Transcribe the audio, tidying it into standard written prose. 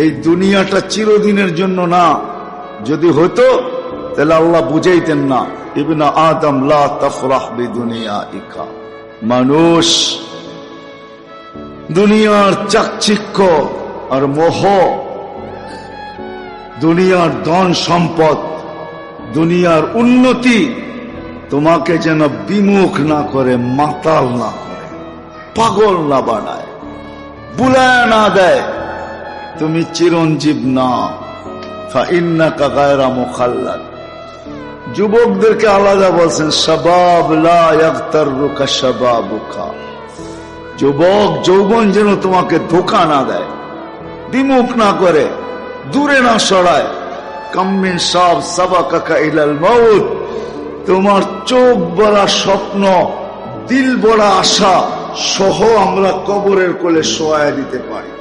এই দুনিয়াটা চিরদিনের জন্য না, যদি হতো তাহলে আল্লাহ বুঝাইতেন না, ইবনে আদম লা তাফরাহ বিদুনিয়াইকা। মানুষ দুনিয়ার চাকচিক্য আর মোহ, দুনিয়ার ধন সম্পদ, দুনিয়ার উন্নতি তোমাকে যেন বিমুখ না করে, মাতাল না করে, পাগল না বানায়, বুলায় না দেয় তুমি চিরঞ্জীব না। ফাইন্নাকা গায়রা মুখাল্লাদ। যুবকদেরকে আলাদা বলছেন, শাবাব লা ইয়াগতাররুকা শাবাবুকা। যুবক যৌবন যেন তোমাকে ধোঁকা না দেয়, বিমুখ না করে, দূরে না সরায়। কাম মিন শাব সাবাকাকা ইলাল মাউত। তোমার চোখ বড়া স্বপ্ন, দিল বড়া আশা সহ আমরা কবরের কোলে শোয়ায় দিতে পারি।